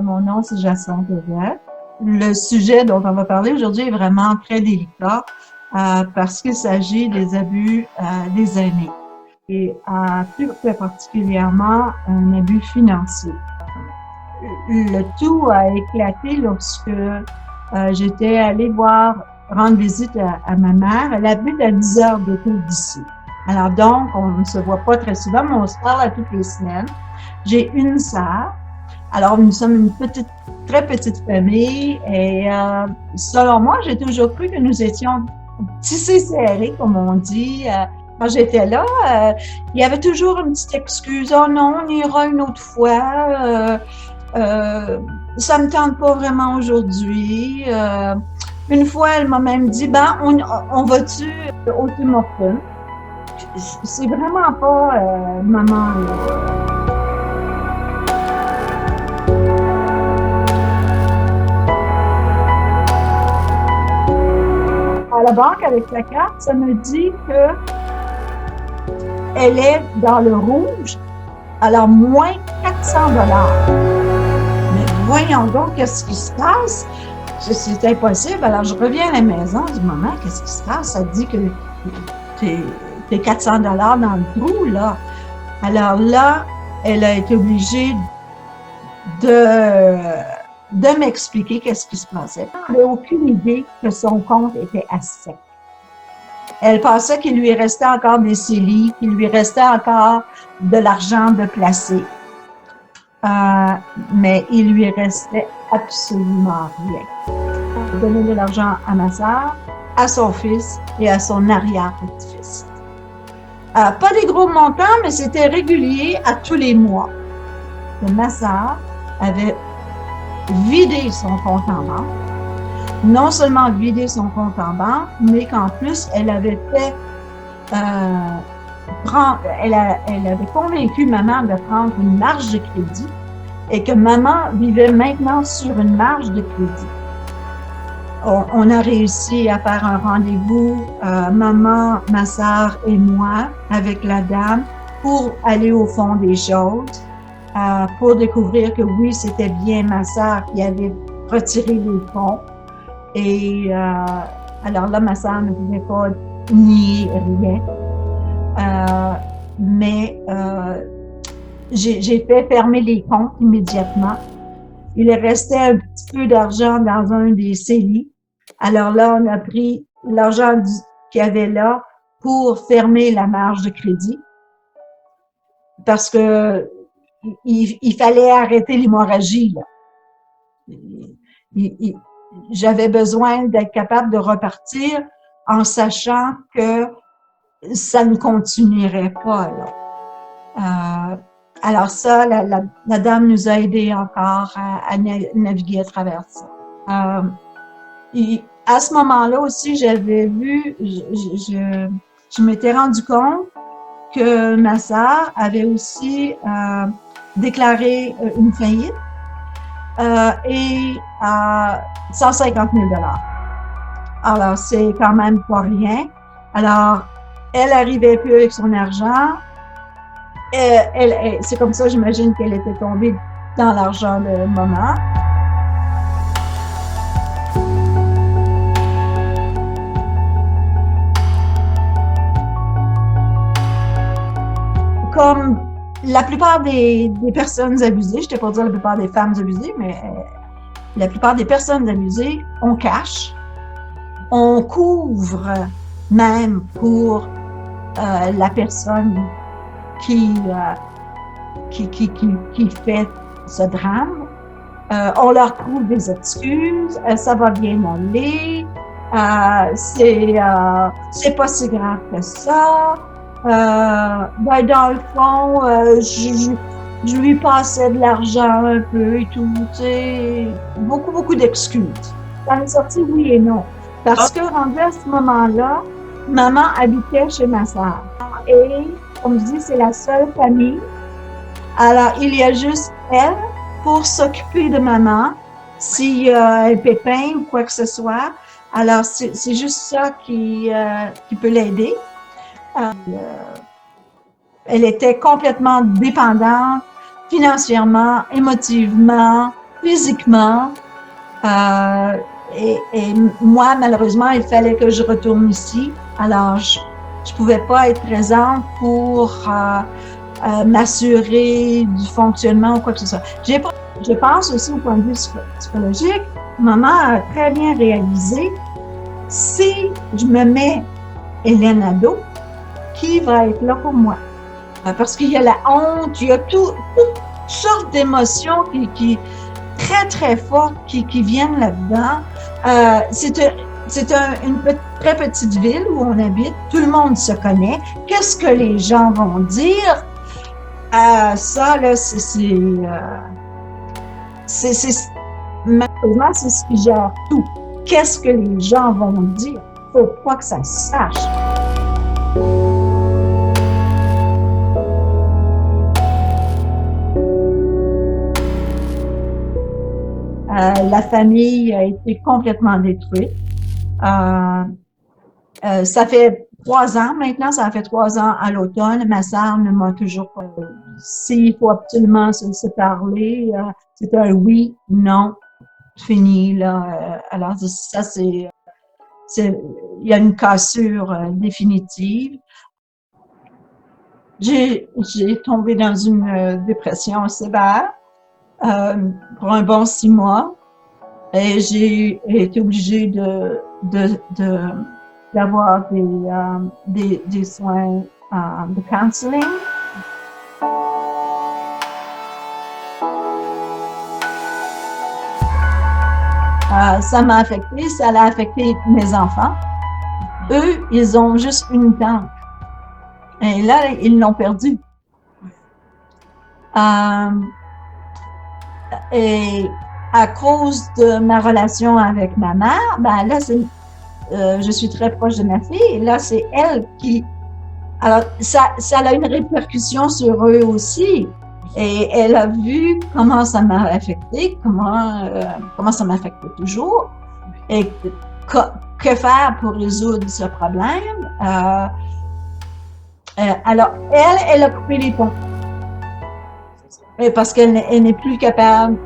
mon nom, c'est Jacinthe Audet. Le sujet dont on va parler aujourd'hui est vraiment très délicat parce qu'il s'agit des abus des aînés et plus particulièrement un abus financier. Le tout a éclaté lorsque j'étais allée rendre visite à ma mère. Elle habite à 10 heures d'auto d'ici. Alors donc, on ne se voit pas très souvent, mais on se parle à toutes les semaines. J'ai une sœur. Alors, nous sommes une très petite famille et selon moi, j'ai toujours cru que nous étions tissés serrés, comme on dit. Quand j'étais là, il y avait toujours une petite excuse. « Oh non, on ira une autre fois. Ça me tente pas vraiment aujourd'hui. » Une fois, elle m'a même dit « Ben, on va-tu au Tim Hortons? » C'est vraiment pas maman, là. À la banque avec la carte, ça me dit que elle est dans le rouge, alors moins 400 $. Mais voyons donc, qu'est-ce qui se passe? C'est impossible. Alors, je reviens à la maison, je dis, maman, qu'est-ce qui se passe? Ça dit que t'es 400 $ dans le trou, là. Alors là, elle a été obligée de m'expliquer qu'est-ce qui se passait. Elle n'avait aucune idée que son compte était à sec. Elle pensait qu'il lui restait encore des CELI, qu'il lui restait encore de l'argent de placer. Mais il lui restait absolument rien. Elle donnait de l'argent à ma sœur, à son fils et à son arrière-petit-fils. Pas des gros montants, mais c'était régulier à tous les mois. Et ma sœur avait vidé son compte en banque. Non seulement vidé son compte en banque, mais qu'en plus, elle avait fait elle avait convaincu maman de prendre une marge de crédit et que maman vivait maintenant sur une marge de crédit. On a réussi à faire un rendez-vous, maman, ma sœur et moi, avec la dame, pour aller au fond des choses, pour découvrir que oui, c'était bien ma sœur qui avait retiré les fonds. Et alors là, ma sœur ne pouvait pas nier rien. Mais j'ai fait fermer les comptes immédiatement. Il restait un petit peu d'argent dans un des CELI. Alors là, on a pris l'argent qu'il y avait là pour fermer la marge de crédit. Parce que il fallait arrêter l'hémorragie, là. J'avais besoin d'être capable de repartir en sachant que ça ne continuerait pas, là. Alors ça, la dame nous a aidés encore à naviguer à travers ça. Et à ce moment-là aussi, j'avais vu, je m'étais rendu compte que ma sœur avait aussi déclaré une faillite et 150 000 $. Alors, c'est quand même pas rien. Alors, elle arrivait plus avec son argent. C'est comme ça, j'imagine qu'elle était tombée dans l'argent de maman. Comme la plupart des personnes abusées, je ne t'ai pas dire la plupart des femmes abusées, mais la plupart des personnes abusées, on cache, on couvre même pour la personne qui fait ce drame. On leur trouve des excuses, ça va bien aller, c'est pas si grave que ça. Ben dans le fond, je lui passais de l'argent un peu et tout, tu sais, beaucoup d'excuses. Ça m'est sorti oui et non. Parce que rendu à ce moment-là, maman habitait chez ma sœur. Et, comme je dis, c'est la seule famille. Alors, il y a juste elle pour s'occuper de maman s'il y a un pépin ou quoi que ce soit. Alors, c'est juste ça qui peut l'aider. Elle était complètement dépendante financièrement, émotivement, physiquement, et moi, malheureusement, il fallait que je retourne ici. Alors, je pouvais pas être présente pour m'assurer du fonctionnement ou quoi que ce soit. Je pense aussi au point de vue psychologique, maman a très bien réalisé, si je me mets Hélène à dos, qui va être là pour moi? Parce qu'il y a la honte, il y a toutes sortes d'émotions qui très, très fortes qui viennent là-dedans. C'est une très petite ville où on habite, tout le monde se connaît. Qu'est-ce que les gens vont dire? Ça, là, malheureusement, c'est ce qui gère tout. Qu'est-ce que les gens vont dire? Faut pas que ça se sache. La famille a été complètement détruite. Ça fait 3 ans maintenant, ça fait 3 ans à l'automne. Ma sœur ne m'a toujours pas dit s'il faut absolument se parler. C'est un oui, non, fini là. Alors ça il y a une cassure définitive. J'ai tombé dans une dépression sévère pour un bon 6 mois et j'ai été obligée d'avoir des soins de counseling. Ça m'a affecté, ça a affecté mes enfants. Eux, ils ont juste une tante. Et là, ils l'ont perdu. Et à cause de ma relation avec ma mère, ben là, je suis très proche de ma fille, et là, c'est elle qui... Alors, ça a une répercussion sur eux aussi. Et elle a vu comment ça m'a affecté, comment ça m'affecte toujours, et que faire pour résoudre ce problème. Alors, elle a coupé les ponts. Parce qu'elle n'est plus capable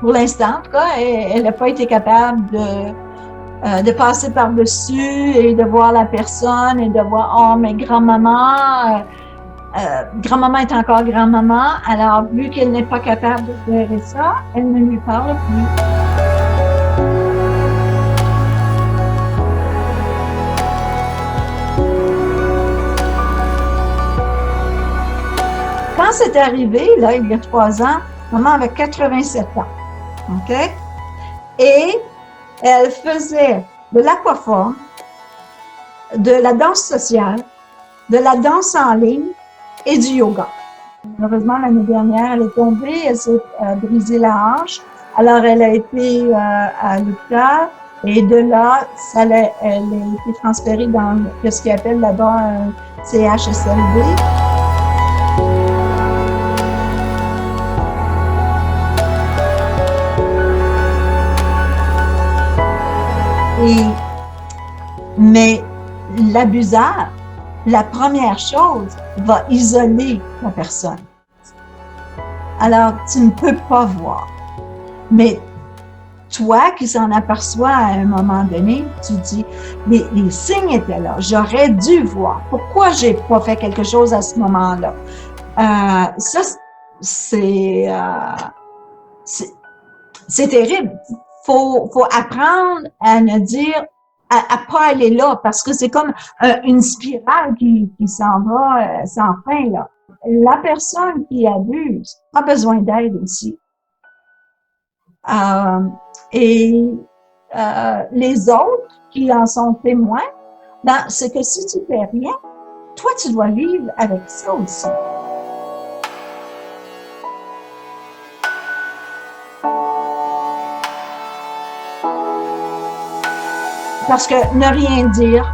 pour l'instant, en tout cas, elle n'a pas été capable de passer par-dessus et de voir la personne et de voir, oh, mais grand-maman, grand-maman est encore grand-maman, alors vu qu'elle n'est pas capable de gérer ça, elle ne lui parle plus. Quand c'est arrivé, là, il y a 3 ans, maman avait 87 ans, OK? Et elle faisait de l'aquaforme, de la danse sociale, de la danse en ligne et du yoga. Malheureusement, l'année dernière, elle est tombée, elle s'est brisé la hanche. Alors, elle a été à l'hôpital et de là, elle a été transférée dans ce qu'ils appellent là-bas un CHSLD. Mais l'abuseur, la première chose, va isoler la personne. Alors, tu ne peux pas voir. Mais toi qui s'en aperçois à un moment donné, tu dis, les signes étaient là, j'aurais dû voir. Pourquoi j'ai pas fait quelque chose à ce moment-là? Ça, c'est terrible. Faut apprendre à ne dire, à pas aller là, parce que c'est comme une spirale qui s'en va sans fin, là. La personne qui abuse a besoin d'aide aussi. Et les autres qui en sont témoins, ben, c'est que si tu fais rien, toi, tu dois vivre avec ça aussi. Parce que ne rien dire,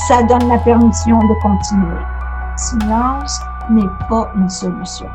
ça donne la permission de continuer. Silence n'est pas une solution.